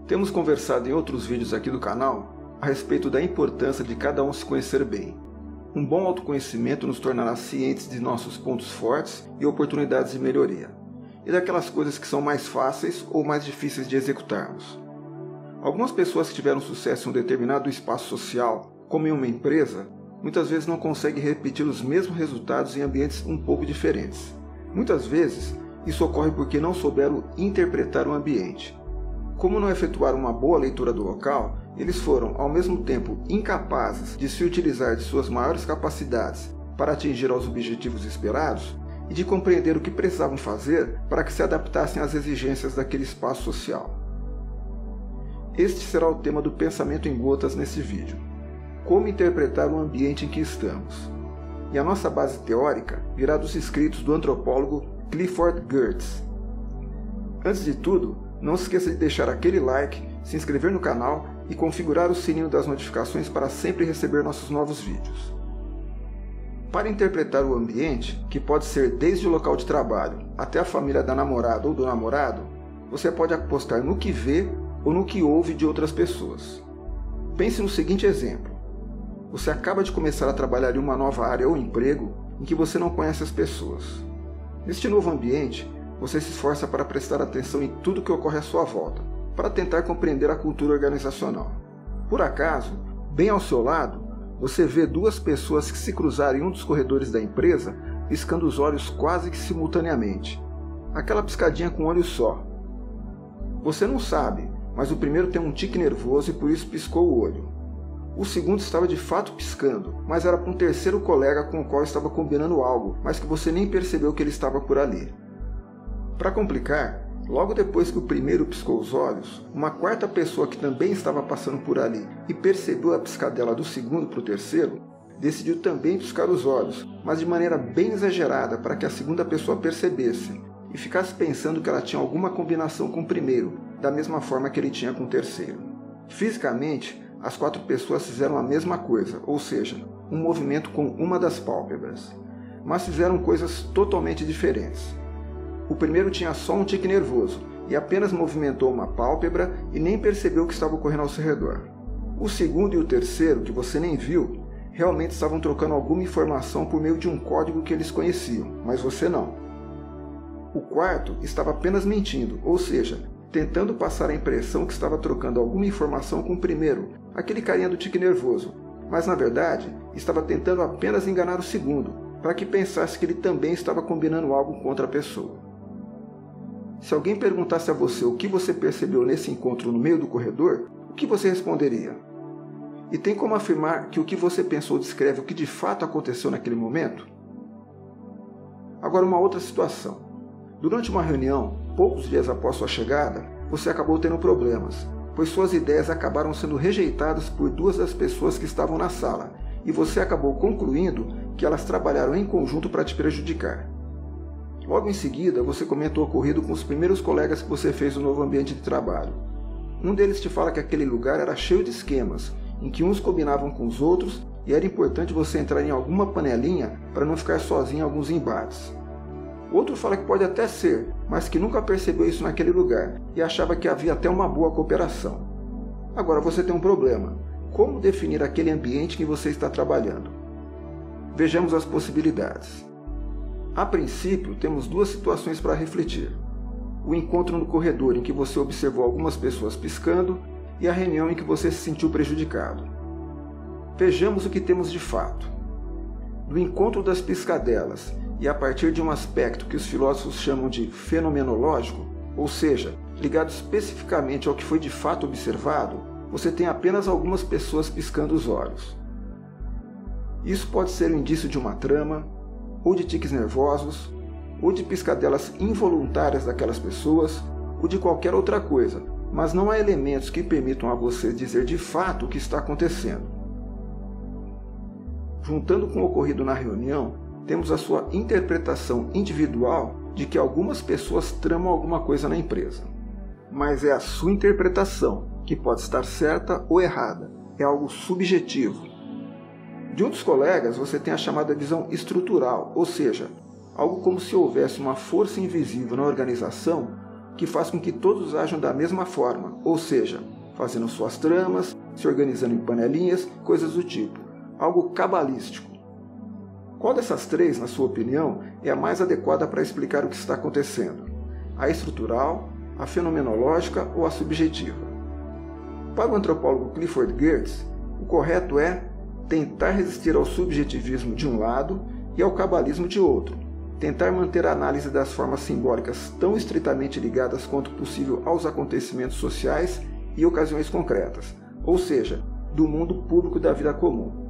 Temos conversado em outros vídeos aqui do canal a respeito da importância de cada um se conhecer bem. Um bom autoconhecimento nos tornará cientes de nossos pontos fortes e oportunidades de melhoria, e daquelas coisas que são mais fáceis ou mais difíceis de executarmos. Algumas pessoas que tiveram sucesso em um determinado espaço social, como em uma empresa, muitas vezes não conseguem repetir os mesmos resultados em ambientes um pouco diferentes. Muitas vezes, isso ocorre porque não souberam interpretar o ambiente. Como não efetuaram uma boa leitura do local, eles foram, ao mesmo tempo, incapazes de se utilizar de suas maiores capacidades para atingir aos objetivos esperados e de compreender o que precisavam fazer para que se adaptassem às exigências daquele espaço social. Este será o tema do pensamento em gotas nesse vídeo. Como interpretar o ambiente em que estamos. E a nossa base teórica virá dos escritos do antropólogo Clifford Geertz. Antes de tudo, não se esqueça de deixar aquele like, se inscrever no canal e configurar o sininho das notificações para sempre receber nossos novos vídeos. Para interpretar o ambiente, que pode ser desde o local de trabalho até a família da namorada ou do namorado, você pode apostar no que vê ou no que ouve de outras pessoas. Pense no seguinte exemplo. Você acaba de começar a trabalhar em uma nova área ou emprego em que você não conhece as pessoas. Neste novo ambiente, você se esforça para prestar atenção em tudo que ocorre à sua volta, para tentar compreender a cultura organizacional. Por acaso, bem ao seu lado, você vê duas pessoas que se cruzaram em um dos corredores da empresa, piscando os olhos quase que simultaneamente. Aquela piscadinha com um olho só. Você não sabe, mas o primeiro tem um tique nervoso e por isso piscou o olho. O segundo estava de fato piscando, mas era para um terceiro colega com o qual estava combinando algo, mas que você nem percebeu que ele estava por ali. Para complicar, logo depois que o primeiro piscou os olhos, uma quarta pessoa que também estava passando por ali e percebeu a piscadela do segundo para o terceiro, decidiu também piscar os olhos, mas de maneira bem exagerada para que a segunda pessoa percebesse e ficasse pensando que ela tinha alguma combinação com o primeiro, da mesma forma que ele tinha com o terceiro. Fisicamente, as quatro pessoas fizeram a mesma coisa, ou seja, um movimento com uma das pálpebras, mas fizeram coisas totalmente diferentes. O primeiro tinha só um tique nervoso e apenas movimentou uma pálpebra e nem percebeu o que estava ocorrendo ao seu redor. O segundo e o terceiro, que você nem viu, realmente estavam trocando alguma informação por meio de um código que eles conheciam, mas você não. O quarto estava apenas mentindo, ou seja, tentando passar a impressão que estava trocando alguma informação com o primeiro, aquele carinha do tique nervoso, mas na verdade estava tentando apenas enganar o segundo, para que pensasse que ele também estava combinando algo com outra pessoa. Se alguém perguntasse a você o que você percebeu nesse encontro no meio do corredor, o que você responderia? E tem como afirmar que o que você pensou descreve o que de fato aconteceu naquele momento? Agora, uma outra situação. Durante uma reunião, poucos dias após sua chegada, você acabou tendo problemas, pois suas ideias acabaram sendo rejeitadas por duas das pessoas que estavam na sala, e você acabou concluindo que elas trabalharam em conjunto para te prejudicar. Logo em seguida, você comenta o ocorrido com os primeiros colegas que você fez no novo ambiente de trabalho. Um deles te fala que aquele lugar era cheio de esquemas, em que uns combinavam com os outros e era importante você entrar em alguma panelinha para não ficar sozinho em alguns embates. Outro fala que pode até ser, mas que nunca percebeu isso naquele lugar e achava que havia até uma boa cooperação. Agora você tem um problema. Como definir aquele ambiente em que você está trabalhando? Vejamos as possibilidades. A princípio, temos duas situações para refletir. O encontro no corredor em que você observou algumas pessoas piscando e a reunião em que você se sentiu prejudicado. Vejamos o que temos de fato. Do encontro das piscadelas e a partir de um aspecto que os filósofos chamam de fenomenológico, ou seja, ligado especificamente ao que foi de fato observado, você tem apenas algumas pessoas piscando os olhos. Isso pode ser um indício de uma trama, ou de tiques nervosos, ou de piscadelas involuntárias daquelas pessoas, ou de qualquer outra coisa, mas não há elementos que permitam a você dizer de fato o que está acontecendo. Juntando com o ocorrido na reunião, temos a sua interpretação individual de que algumas pessoas tramam alguma coisa na empresa. Mas é a sua interpretação, que pode estar certa ou errada, é algo subjetivo. De um dos colegas, você tem a chamada visão estrutural, ou seja, algo como se houvesse uma força invisível na organização que faz com que todos ajam da mesma forma, ou seja, fazendo suas tramas, se organizando em panelinhas, coisas do tipo, algo cabalístico. Qual dessas três, na sua opinião, é a mais adequada para explicar o que está acontecendo? A estrutural, a fenomenológica ou a subjetiva? Para o antropólogo Clifford Geertz, o correto é tentar resistir ao subjetivismo de um lado e ao cabalismo de outro, tentar manter a análise das formas simbólicas tão estritamente ligadas quanto possível aos acontecimentos sociais e ocasiões concretas, ou seja, do mundo público da vida comum.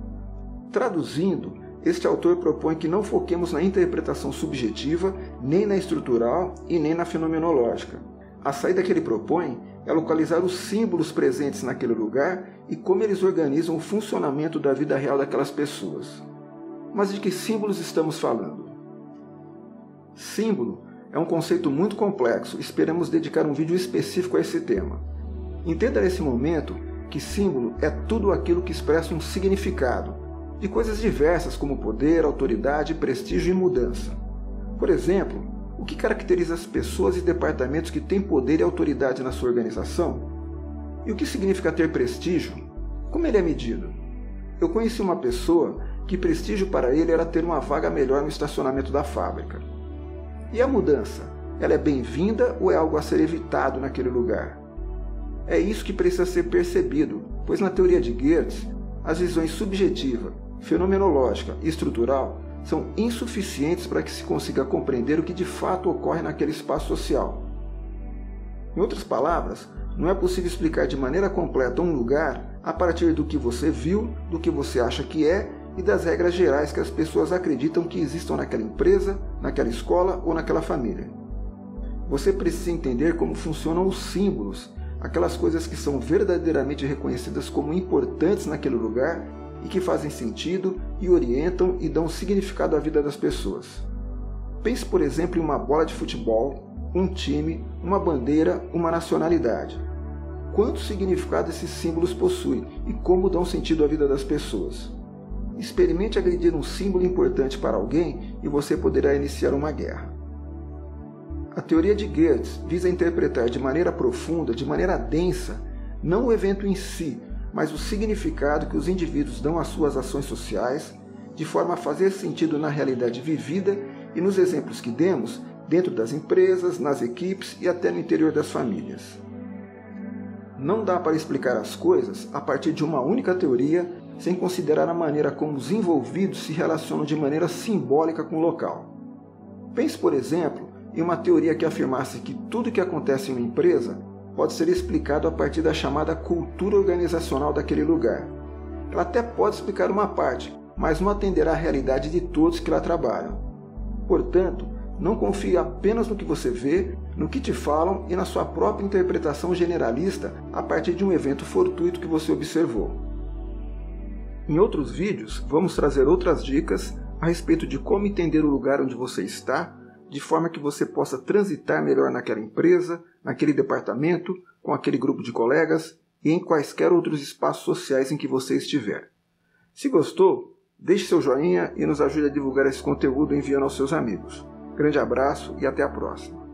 Traduzindo, este autor propõe que não foquemos na interpretação subjetiva, nem na estrutural e nem na fenomenológica. A saída que ele propõe é localizar os símbolos presentes naquele lugar e como eles organizam o funcionamento da vida real daquelas pessoas. Mas de que símbolos estamos falando? Símbolo é um conceito muito complexo, esperamos dedicar um vídeo específico a esse tema. Entenda nesse momento que símbolo é tudo aquilo que expressa um significado, de coisas diversas como poder, autoridade, prestígio e mudança. Por exemplo, o que caracteriza as pessoas e departamentos que têm poder e autoridade na sua organização? E o que significa ter prestígio? Como ele é medido? Eu conheci uma pessoa que prestígio para ele era ter uma vaga melhor no estacionamento da fábrica. E a mudança? Ela é bem-vinda ou é algo a ser evitado naquele lugar? É isso que precisa ser percebido, pois na teoria de Geertz, as visões subjetiva, fenomenológica e estrutural são insuficientes para que se consiga compreender o que de fato ocorre naquele espaço social. Em outras palavras, não é possível explicar de maneira completa um lugar a partir do que você viu, do que você acha que é e das regras gerais que as pessoas acreditam que existam naquela empresa, naquela escola ou naquela família. Você precisa entender como funcionam os símbolos, aquelas coisas que são verdadeiramente reconhecidas como importantes naquele lugar e que fazem sentido e orientam e dão significado à vida das pessoas. Pense, por exemplo, em uma bola de futebol, um time, uma bandeira, uma nacionalidade. Quanto significado esses símbolos possuem e como dão sentido à vida das pessoas? Experimente agredir um símbolo importante para alguém e você poderá iniciar uma guerra. A teoria de Geertz visa interpretar de maneira profunda, de maneira densa, não o evento em si, mas o significado que os indivíduos dão às suas ações sociais, de forma a fazer sentido na realidade vivida e nos exemplos que demos dentro das empresas, nas equipes e até no interior das famílias. Não dá para explicar as coisas a partir de uma única teoria sem considerar a maneira como os envolvidos se relacionam de maneira simbólica com o local. Pense, por exemplo, em uma teoria que afirmasse que tudo o que acontece em uma empresa pode ser explicado a partir da chamada cultura organizacional daquele lugar. Ela até pode explicar uma parte, mas não atenderá à realidade de todos que lá trabalham. Portanto, não confie apenas no que você vê, no que te falam e na sua própria interpretação generalista a partir de um evento fortuito que você observou. Em outros vídeos, vamos trazer outras dicas a respeito de como entender o lugar onde você está, de forma que você possa transitar melhor naquela empresa, naquele departamento, com aquele grupo de colegas e em quaisquer outros espaços sociais em que você estiver. Se gostou, deixe seu joinha e nos ajude a divulgar esse conteúdo enviando aos seus amigos. Grande abraço e até a próxima.